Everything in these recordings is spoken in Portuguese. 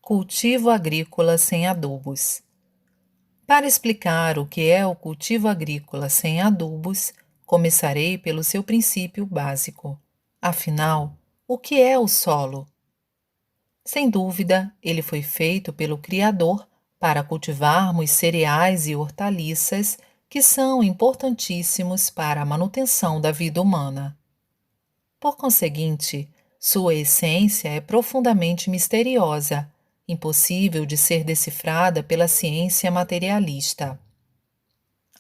Cultivo agrícola sem adubos. Para explicar o que é o cultivo agrícola sem adubos, começarei pelo seu princípio básico. Afinal, o que é o solo? Sem dúvida, ele foi feito pelo Criador para cultivarmos cereais e hortaliças que são importantíssimos para a manutenção da vida humana. Por conseguinte, sua essência é profundamente misteriosa, impossível de ser decifrada pela ciência materialista.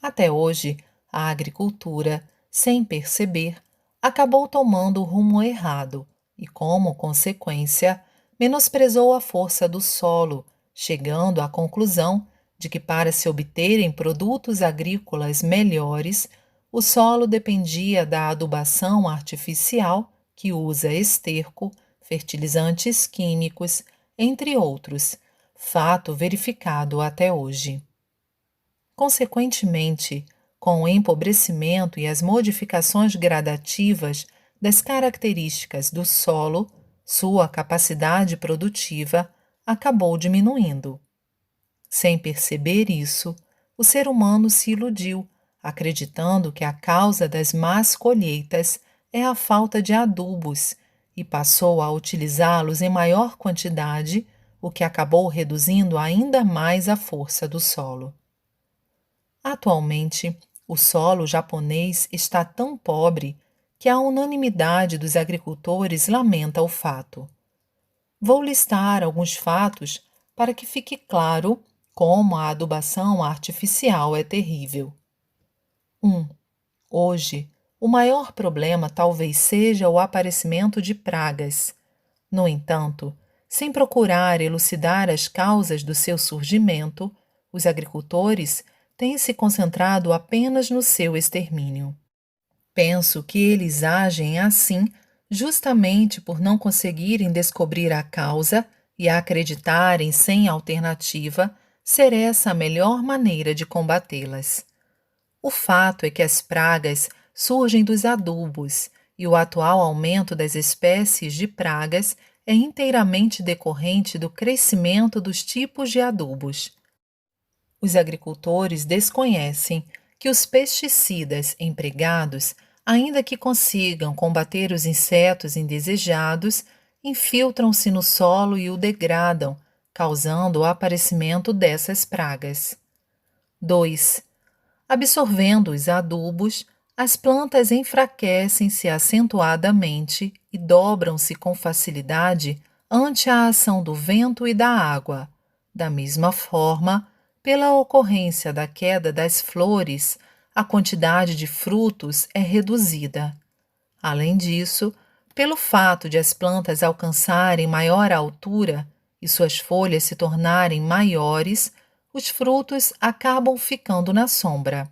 Até hoje, a agricultura, sem perceber, acabou tomando o rumo errado e, como consequência, menosprezou a força do solo, chegando à conclusão de que, para se obterem produtos agrícolas melhores, o solo dependia da adubação artificial, que usa esterco, fertilizantes químicos, entre outros, fato verificado até hoje. Consequentemente, com o empobrecimento e as modificações gradativas das características do solo, sua capacidade produtiva acabou diminuindo. Sem perceber isso, o ser humano se iludiu, acreditando que a causa das más colheitas é a falta de adubos, e passou a utilizá-los em maior quantidade, o que acabou reduzindo ainda mais a força do solo. Atualmente, o solo japonês está tão pobre que a unanimidade dos agricultores lamenta o fato. Vou listar alguns fatos para que fique claro como a adubação artificial é terrível. 1. Hoje, o maior problema talvez seja o aparecimento de pragas. No entanto, sem procurar elucidar as causas do seu surgimento, os agricultores têm se concentrado apenas no seu extermínio. Penso que eles agem assim justamente por não conseguirem descobrir a causa e acreditarem sem alternativa ser essa a melhor maneira de combatê-las. O fato é que as pragas surgem dos adubos e o atual aumento das espécies de pragas é inteiramente decorrente do crescimento dos tipos de adubos. Os agricultores desconhecem que os pesticidas empregados, ainda que consigam combater os insetos indesejados, infiltram-se no solo e o degradam, causando o aparecimento dessas pragas. 2. Absorvendo os adubos, as plantas enfraquecem-se acentuadamente e dobram-se com facilidade ante a ação do vento e da água. Da mesma forma, pela ocorrência da queda das flores, a quantidade de frutos é reduzida. Além disso, pelo fato de as plantas alcançarem maior altura e suas folhas se tornarem maiores, os frutos acabam ficando na sombra.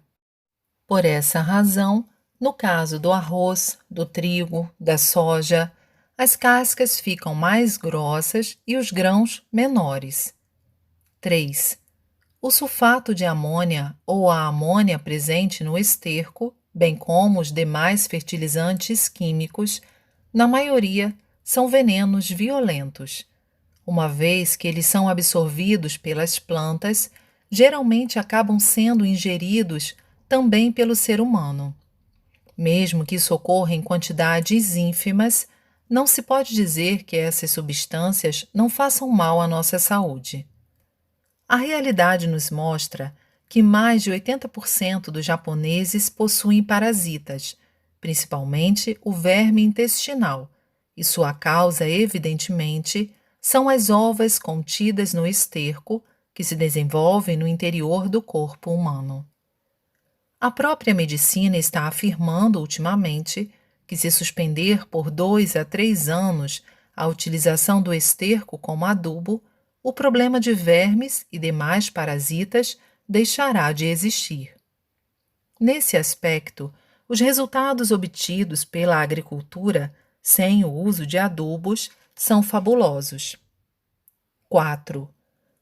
Por essa razão, no caso do arroz, do trigo, da soja, as cascas ficam mais grossas e os grãos menores. 3. O sulfato de amônia ou a amônia presente no esterco, bem como os demais fertilizantes químicos, na maioria são venenos violentos. Uma vez que eles são absorvidos pelas plantas, geralmente acabam sendo ingeridos também pelo ser humano. Mesmo que isso ocorra em quantidades ínfimas, não se pode dizer que essas substâncias não façam mal à nossa saúde. A realidade nos mostra que mais de 80% dos japoneses possuem parasitas, principalmente o verme intestinal, e sua causa, evidentemente, são as ovas contidas no esterco que se desenvolvem no interior do corpo humano. A própria medicina está afirmando ultimamente que, se suspender por 2 a 3 anos a utilização do esterco como adubo, o problema de vermes e demais parasitas deixará de existir. Nesse aspecto, os resultados obtidos pela agricultura sem o uso de adubos são fabulosos. 4.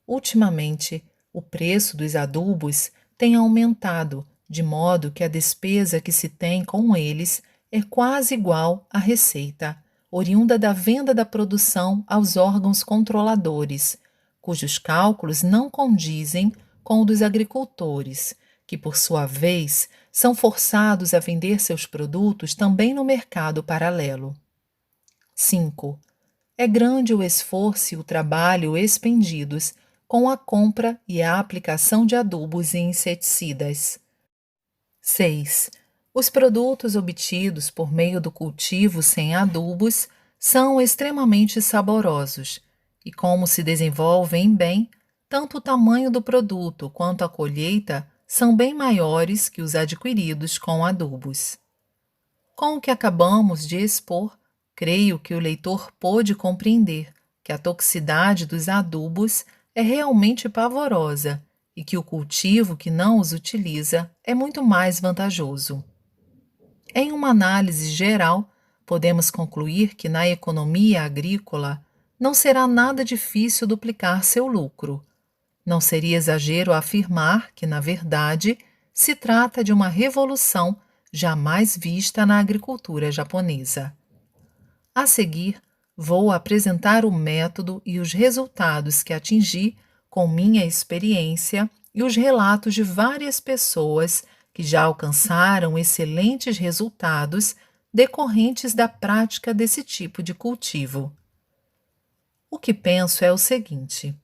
Ultimamente, o preço dos adubos tem aumentado, de modo que a despesa que se tem com eles é quase igual à receita, oriunda da venda da produção aos órgãos controladores, cujos cálculos não condizem com o dos agricultores, que, por sua vez, são forçados a vender seus produtos também no mercado paralelo. 5. É grande o esforço e o trabalho expendidos com a compra e a aplicação de adubos e inseticidas. 6. Os produtos obtidos por meio do cultivo sem adubos são extremamente saborosos e, como se desenvolvem bem, tanto o tamanho do produto quanto a colheita são bem maiores que os adquiridos com adubos. Com o que acabamos de expor, creio que o leitor pôde compreender que a toxicidade dos adubos é realmente pavorosa e que o cultivo que não os utiliza é muito mais vantajoso. Em uma análise geral, podemos concluir que na economia agrícola não será nada difícil duplicar seu lucro. Não seria exagero afirmar que, na verdade, se trata de uma revolução jamais vista na agricultura japonesa. A seguir, vou apresentar o método e os resultados que atingi com minha experiência e os relatos de várias pessoas que já alcançaram excelentes resultados decorrentes da prática desse tipo de cultivo. O que penso é o seguinte: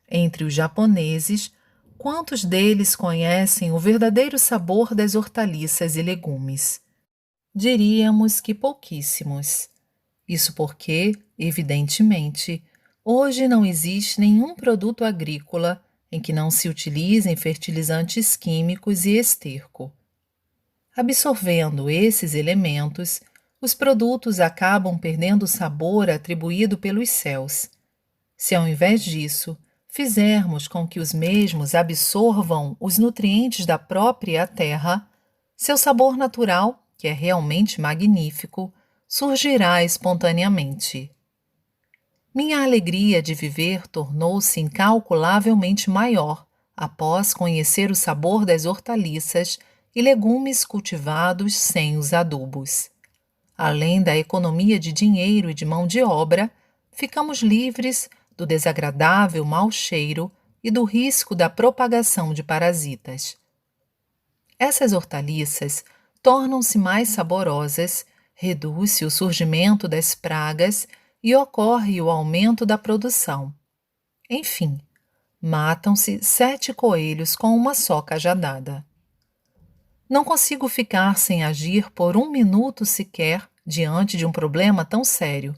entre os japoneses, quantos deles conhecem o verdadeiro sabor das hortaliças e legumes? Diríamos que pouquíssimos. Isso porque, evidentemente, hoje não existe nenhum produto agrícola em que não se utilizem fertilizantes químicos e esterco. Absorvendo esses elementos, os produtos acabam perdendo o sabor atribuído pelos céus. Se, ao invés disso, fizermos com que os mesmos absorvam os nutrientes da própria terra, seu sabor natural, que é realmente magnífico, surgirá espontaneamente. Minha alegria de viver tornou-se incalculavelmente maior após conhecer o sabor das hortaliças e legumes cultivados sem os adubos. Além da economia de dinheiro e de mão de obra, ficamos livres do desagradável mau cheiro e do risco da propagação de parasitas. Essas hortaliças tornam-se mais saborosas, reduz-se o surgimento das pragas e ocorre o aumento da produção. Enfim, matam-se 7 coelhos com uma só cajadada. Não consigo ficar sem agir por um minuto sequer diante de um problema tão sério.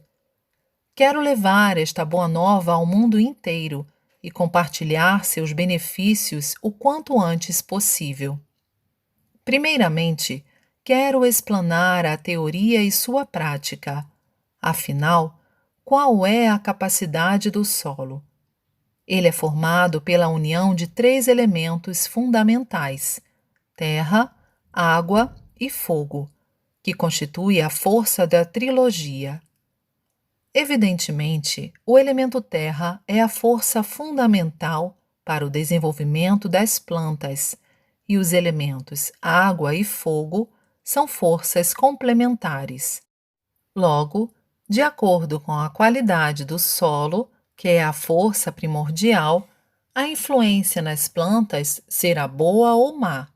Quero levar esta boa nova ao mundo inteiro e compartilhar seus benefícios o quanto antes possível. Primeiramente, quero explanar a teoria e sua prática. Afinal, qual é a capacidade do solo? Ele é formado pela união de 3 elementos fundamentais: terra, água e fogo, que constitui a força da trilogia. Evidentemente, o elemento terra é a força fundamental para o desenvolvimento das plantas, e os elementos água e fogo são forças complementares. Logo, de acordo com a qualidade do solo, que é a força primordial, a influência nas plantas será boa ou má.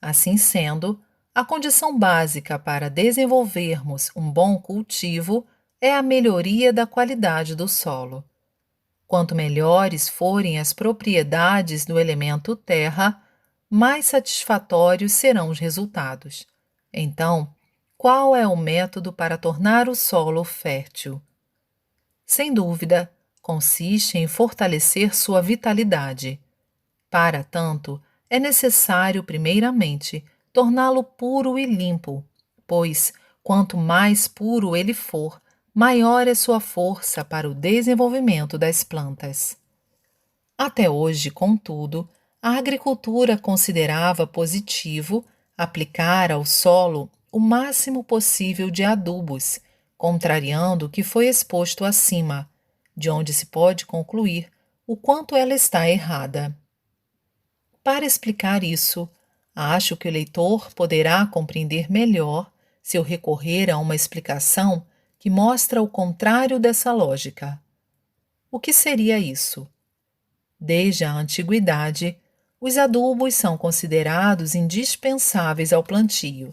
Assim sendo, a condição básica para desenvolvermos um bom cultivo é a melhoria da qualidade do solo. Quanto melhores forem as propriedades do elemento terra, mais satisfatórios serão os resultados. Então, qual é o método para tornar o solo fértil? Sem dúvida, consiste em fortalecer sua vitalidade. Para tanto, é necessário, primeiramente, torná-lo puro e limpo, pois, quanto mais puro ele for, maior é sua força para o desenvolvimento das plantas. Até hoje, contudo, a agricultura considerava positivo aplicar ao solo o máximo possível de adubos, contrariando o que foi exposto acima, de onde se pode concluir o quanto ela está errada. Para explicar isso, acho que o leitor poderá compreender melhor se eu recorrer a uma explicação que mostra o contrário dessa lógica. O que seria isso? Desde a antiguidade, os adubos são considerados indispensáveis ao plantio,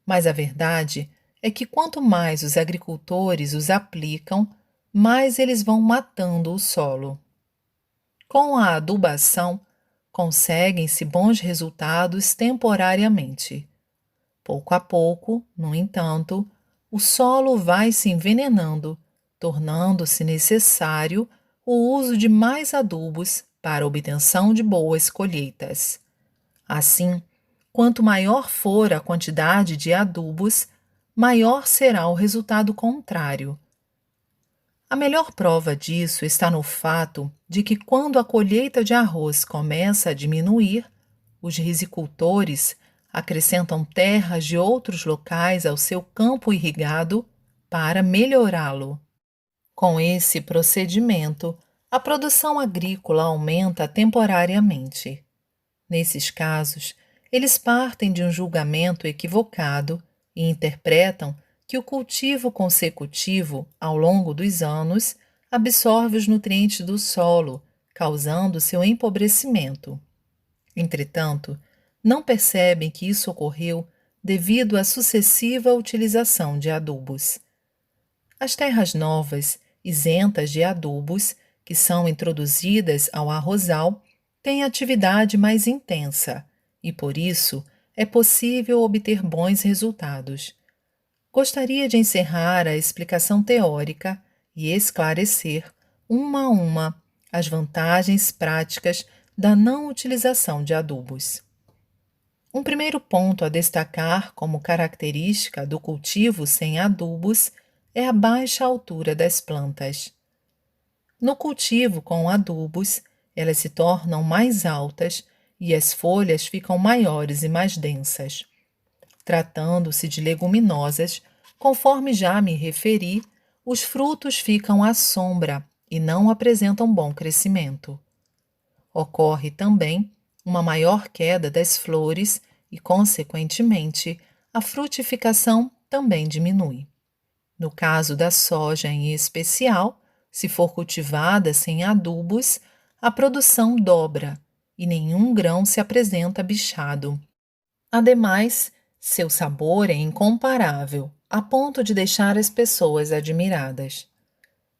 mas a verdade é que quanto mais os agricultores os aplicam, mais eles vão matando o solo. Com a adubação, conseguem-se bons resultados temporariamente. Pouco a pouco, no entanto, o solo vai se envenenando, tornando-se necessário o uso de mais adubos para a obtenção de boas colheitas. Assim, quanto maior for a quantidade de adubos, maior será o resultado contrário. A melhor prova disso está no fato de que, quando a colheita de arroz começa a diminuir, os risicultores acrescentam terras de outros locais ao seu campo irrigado para melhorá-lo. Com esse procedimento, a produção agrícola aumenta temporariamente. Nesses casos, eles partem de um julgamento equivocado e interpretam que o cultivo consecutivo, ao longo dos anos, absorve os nutrientes do solo, causando seu empobrecimento. Entretanto, não percebem que isso ocorreu devido à sucessiva utilização de adubos. As terras novas, isentas de adubos, que são introduzidas ao arrozal, têm atividade mais intensa e, por isso, é possível obter bons resultados. Gostaria de encerrar a explicação teórica e esclarecer, uma a uma, as vantagens práticas da não utilização de adubos. Um primeiro ponto a destacar como característica do cultivo sem adubos é a baixa altura das plantas. No cultivo com adubos, elas se tornam mais altas e as folhas ficam maiores e mais densas. Tratando-se de leguminosas, conforme já me referi, os frutos ficam à sombra e não apresentam bom crescimento. Ocorre também uma maior queda das flores e, consequentemente, a frutificação também diminui. No caso da soja em especial, se for cultivada sem adubos, a produção dobra e nenhum grão se apresenta bichado. Ademais, seu sabor é incomparável, a ponto de deixar as pessoas admiradas.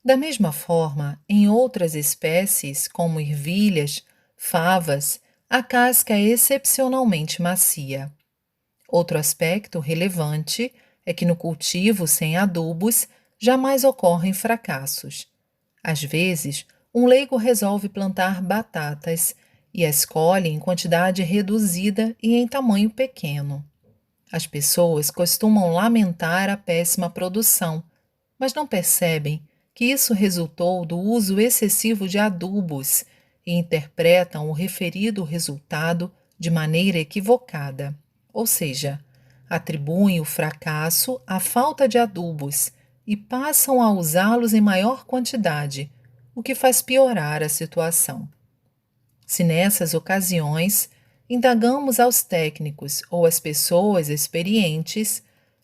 Da mesma forma, em outras espécies, como ervilhas, favas, a casca é excepcionalmente macia. Outro aspecto relevante é que no cultivo sem adubos jamais ocorrem fracassos. Às vezes, um leigo resolve plantar batatas e as colhe em quantidade reduzida e em tamanho pequeno. As pessoas costumam lamentar a péssima produção, mas não percebem que isso resultou do uso excessivo de adubos e interpretam o referido resultado de maneira equivocada, ou seja, atribuem o fracasso à falta de adubos e passam a usá-los em maior quantidade, o que faz piorar a situação. Se nessas ocasiões indagamos aos técnicos ou às pessoas experientes,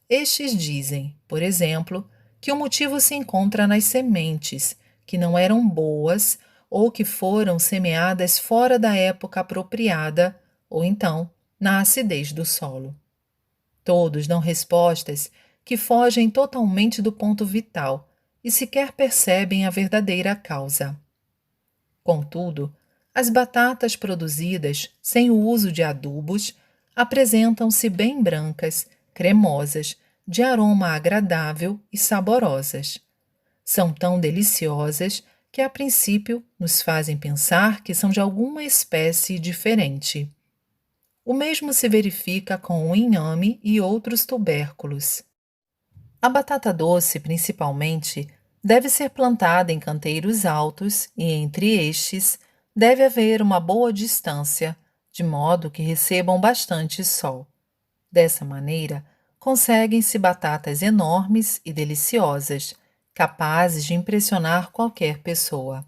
estes dizem, por exemplo, que o motivo se encontra nas sementes, que não eram boas ou que foram semeadas fora da época apropriada, ou então na acidez do solo. Todos dão respostas que fogem totalmente do ponto vital e sequer percebem a verdadeira causa. Contudo, as batatas produzidas sem o uso de adubos apresentam-se bem brancas, cremosas, de aroma agradável e saborosas. São tão deliciosas que, a princípio, nos fazem pensar que são de alguma espécie diferente. O mesmo se verifica com o inhame e outros tubérculos. A batata doce, principalmente, deve ser plantada em canteiros altos e, entre estes, deve haver uma boa distância, de modo que recebam bastante sol. Dessa maneira, conseguem-se batatas enormes e deliciosas, capazes de impressionar qualquer pessoa.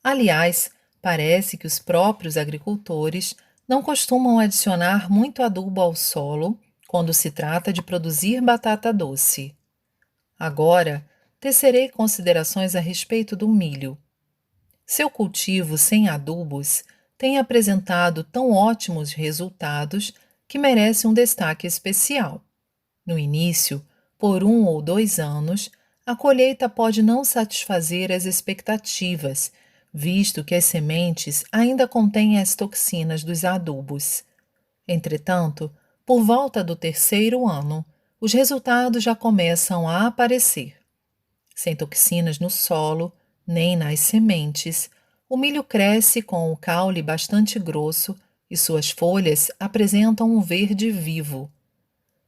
Aliás, parece que os próprios agricultores não costumam adicionar muito adubo ao solo quando se trata de produzir batata doce. Agora, tecerei considerações a respeito do milho. Seu cultivo sem adubos tem apresentado tão ótimos resultados que merece um destaque especial. No início, por 1 ou 2 anos, a colheita pode não satisfazer as expectativas, visto que as sementes ainda contêm as toxinas dos adubos. Entretanto, por volta do 3º ano, os resultados já começam a aparecer. Sem toxinas no solo, nem nas sementes, o milho cresce com o caule bastante grosso e suas folhas apresentam um verde vivo.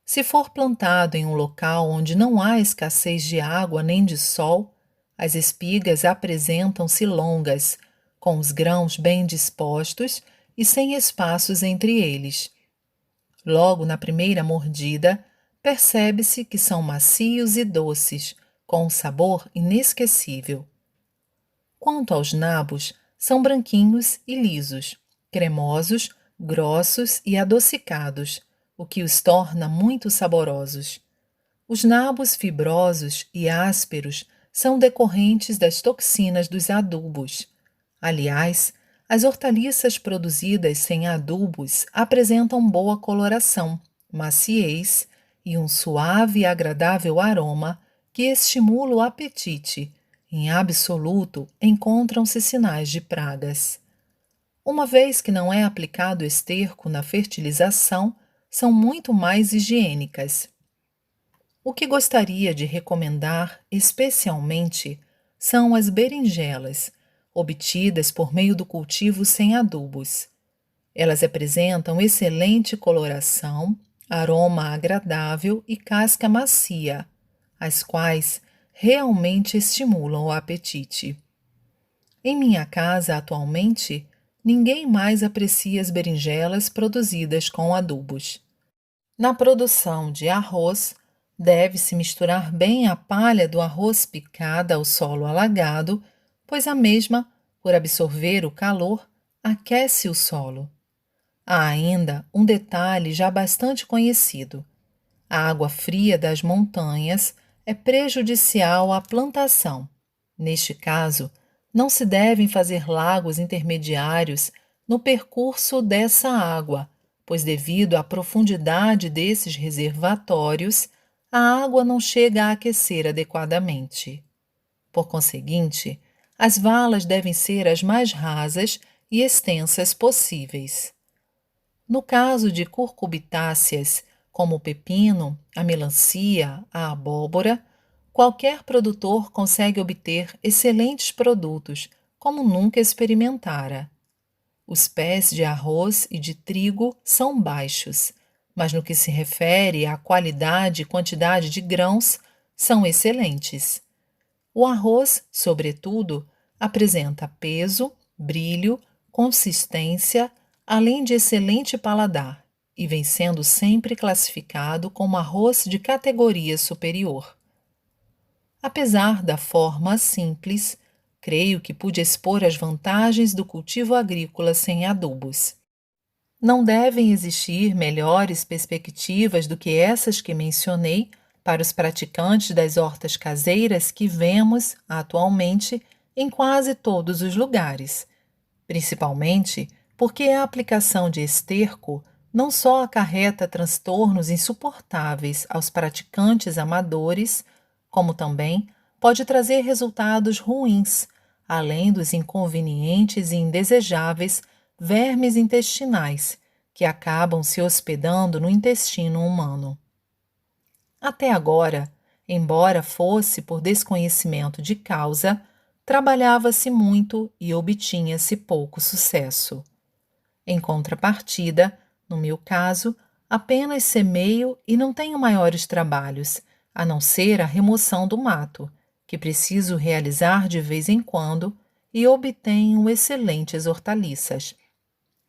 Se for plantado em um local onde não há escassez de água nem de sol, as espigas apresentam-se longas, com os grãos bem dispostos e sem espaços entre eles. Logo na primeira mordida, percebe-se que são macios e doces, com um sabor inesquecível. Quanto aos nabos, são branquinhos e lisos, cremosos, grossos e adocicados, o que os torna muito saborosos. Os nabos fibrosos e ásperos são decorrentes das toxinas dos adubos. Aliás, as hortaliças produzidas sem adubos apresentam boa coloração, maciez e um suave e agradável aroma que estimula o apetite. Em absoluto, encontram-se sinais de pragas. Uma vez que não é aplicado esterco na fertilização, são muito mais higiênicas. O que gostaria de recomendar especialmente são as berinjelas, obtidas por meio do cultivo sem adubos. Elas apresentam excelente coloração, aroma agradável e casca macia, as quais realmente estimulam o apetite. Em minha casa, atualmente, ninguém mais aprecia as berinjelas produzidas com adubos. Na produção de arroz, deve-se misturar bem a palha do arroz picada ao solo alagado, pois a mesma, por absorver o calor, aquece o solo. Há ainda um detalhe já bastante conhecido. A água fria das montanhas é prejudicial à plantação. Neste caso, não se devem fazer lagos intermediários no percurso dessa água, pois devido à profundidade desses reservatórios, a água não chega a aquecer adequadamente. Por conseguinte, as valas devem ser as mais rasas e extensas possíveis. No caso de cucurbitáceas, como o pepino, a melancia, a abóbora, qualquer produtor consegue obter excelentes produtos, como nunca experimentara. Os pés de arroz e de trigo são baixos, mas no que se refere à qualidade e quantidade de grãos, são excelentes. O arroz, sobretudo, apresenta peso, brilho, consistência, além de excelente paladar, e vem sendo sempre classificado como arroz de categoria superior. Apesar da forma simples, creio que pude expor as vantagens do cultivo agrícola sem adubos. Não devem existir melhores perspectivas do que essas que mencionei para os praticantes das hortas caseiras que vemos, atualmente, em quase todos os lugares, principalmente porque a aplicação de esterco não só acarreta transtornos insuportáveis aos praticantes amadores, como também pode trazer resultados ruins, além dos inconvenientes e indesejáveis vermes intestinais que acabam se hospedando no intestino humano. Até agora, embora fosse por desconhecimento de causa, trabalhava-se muito e obtinha-se pouco sucesso. Em contrapartida, no meu caso, apenas semeio e não tenho maiores trabalhos, a não ser a remoção do mato, que preciso realizar de vez em quando, e obtenho excelentes hortaliças.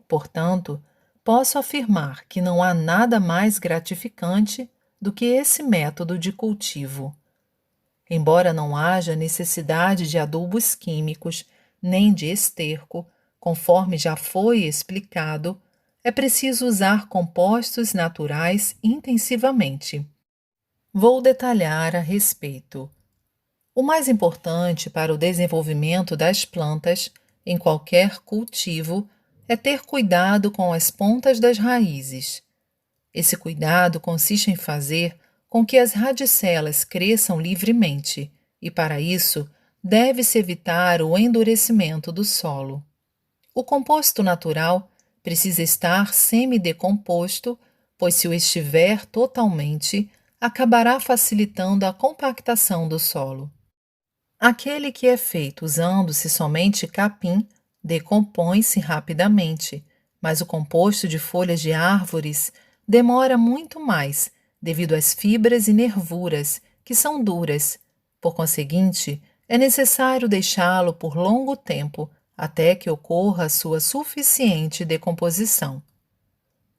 Portanto, posso afirmar que não há nada mais gratificante do que esse método de cultivo. Embora não haja necessidade de adubos químicos, nem de esterco, conforme já foi explicado, é preciso usar compostos naturais intensivamente. Vou detalhar a respeito. O mais importante para o desenvolvimento das plantas em qualquer cultivo é ter cuidado com as pontas das raízes. Esse cuidado consiste em fazer com que as radicelas cresçam livremente, e para isso deve-se evitar o endurecimento do solo. O composto natural precisa estar semidecomposto, pois se o estiver totalmente, acabará facilitando a compactação do solo. Aquele que é feito usando-se somente capim decompõe-se rapidamente, mas o composto de folhas de árvores demora muito mais, devido às fibras e nervuras, que são duras. Por conseguinte, é necessário deixá-lo por longo tempo, até que ocorra sua suficiente decomposição.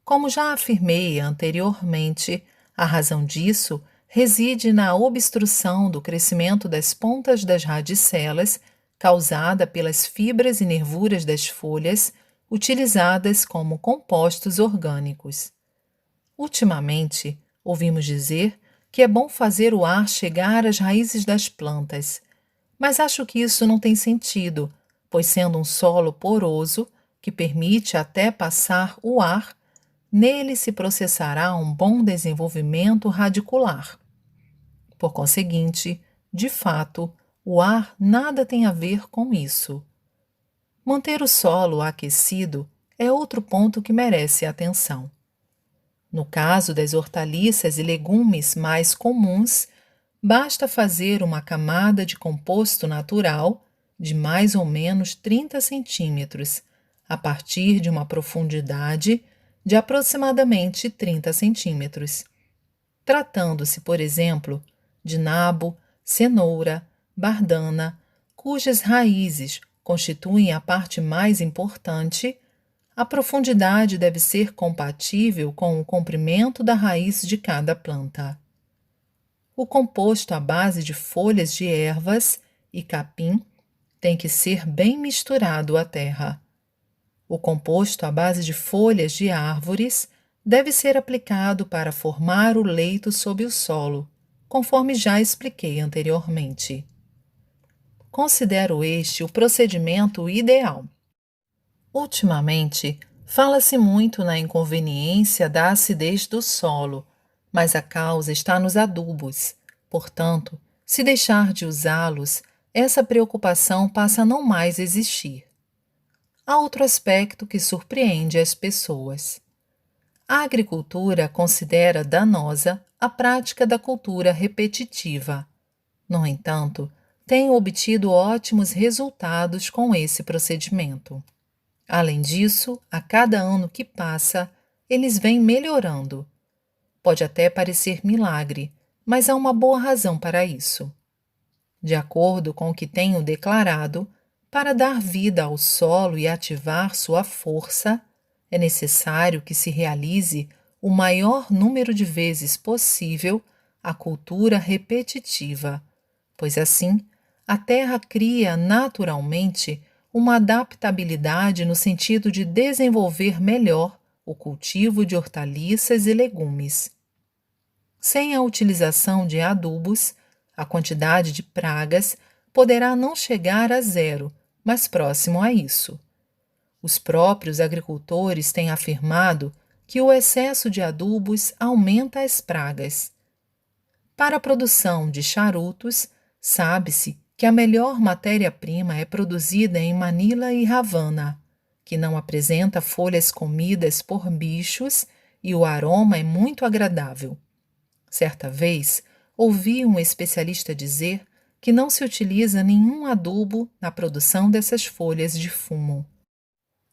Como já afirmei anteriormente, a razão disso reside na obstrução do crescimento das pontas das radicelas, causada pelas fibras e nervuras das folhas, utilizadas como compostos orgânicos. Ultimamente, ouvimos dizer que é bom fazer o ar chegar às raízes das plantas, mas acho que isso não tem sentido, pois sendo um solo poroso, que permite até passar o ar, nele se processará um bom desenvolvimento radicular. Por conseguinte, de fato, o ar nada tem a ver com isso. Manter o solo aquecido é outro ponto que merece atenção. No caso das hortaliças e legumes mais comuns, basta fazer uma camada de composto natural de mais ou menos 30 centímetros, a partir de uma profundidade de aproximadamente 30 centímetros. Tratando-se, por exemplo, de nabo, cenoura, bardana, cujas raízes constituem a parte mais importante, a profundidade deve ser compatível com o comprimento da raiz de cada planta. O composto à base de folhas de ervas e capim tem que ser bem misturado à terra. O composto à base de folhas de árvores deve ser aplicado para formar o leito sob o solo, conforme já expliquei anteriormente. Considero este o procedimento ideal. Ultimamente, fala-se muito na inconveniência da acidez do solo, mas a causa está nos adubos. Portanto, se deixar de usá-los, essa preocupação passa a não mais existir. Há outro aspecto que surpreende as pessoas. A agricultura considera danosa a prática da cultura repetitiva. No entanto, tem obtido ótimos resultados com esse procedimento. Além disso, a cada ano que passa, eles vêm melhorando. Pode até parecer milagre, mas há uma boa razão para isso. De acordo com o que tenho declarado, para dar vida ao solo e ativar sua força, é necessário que se realize o maior número de vezes possível a cultura repetitiva, pois assim a terra cria naturalmente uma adaptabilidade no sentido de desenvolver melhor o cultivo de hortaliças e legumes. Sem a utilização de adubos, a quantidade de pragas poderá não chegar a zero, mas próximo a isso. Os próprios agricultores têm afirmado que o excesso de adubos aumenta as pragas. Para a produção de charutos, sabe-se que a melhor matéria-prima é produzida em Manila e Havana, que não apresenta folhas comidas por bichos e o aroma é muito agradável. Certa vez, ouvi um especialista dizer que não se utiliza nenhum adubo na produção dessas folhas de fumo.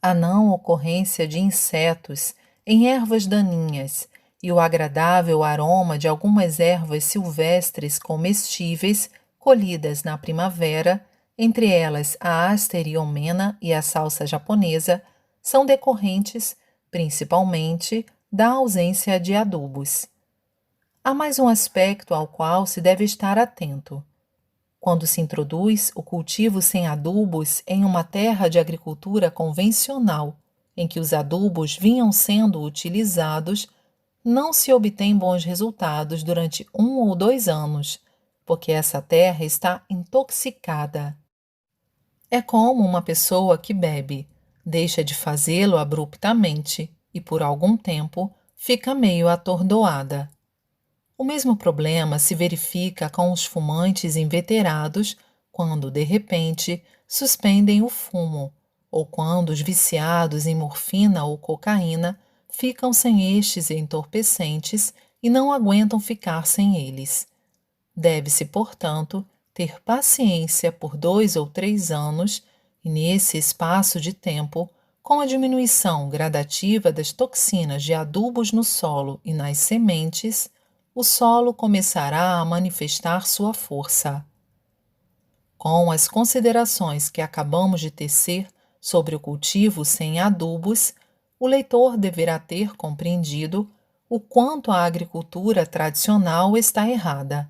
A não ocorrência de insetos em ervas daninhas e o agradável aroma de algumas ervas silvestres comestíveis colhidas na primavera, entre elas a asteriomena e a salsa japonesa, são decorrentes, principalmente, da ausência de adubos. Há mais um aspecto ao qual se deve estar atento. Quando se introduz o cultivo sem adubos em uma terra de agricultura convencional, em que os adubos vinham sendo utilizados, não se obtém bons resultados durante 1 ou 2 anos, porque essa terra está intoxicada. É como uma pessoa que bebe, deixa de fazê-lo abruptamente e, por algum tempo, fica meio atordoada. O mesmo problema se verifica com os fumantes inveterados quando, de repente, suspendem o fumo, ou quando os viciados em morfina ou cocaína ficam sem estes entorpecentes e não aguentam ficar sem eles. Deve-se, portanto, ter paciência por 2 ou 3 anos e, nesse espaço de tempo, com a diminuição gradativa das toxinas de adubos no solo e nas sementes, o solo começará a manifestar sua força. Com as considerações que acabamos de tecer sobre o cultivo sem adubos, o leitor deverá ter compreendido o quanto a agricultura tradicional está errada.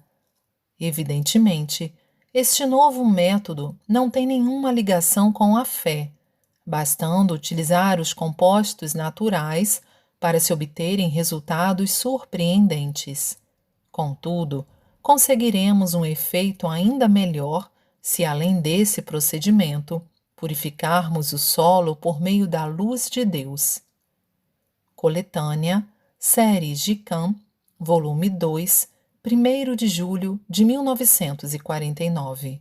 Evidentemente, este novo método não tem nenhuma ligação com a fé, bastando utilizar os compostos naturais para se obterem resultados surpreendentes. Contudo, conseguiremos um efeito ainda melhor se, além desse procedimento, purificarmos o solo por meio da luz de Deus. Coletânea, Séries de Cam, volume 2, 1º de julho de 1949.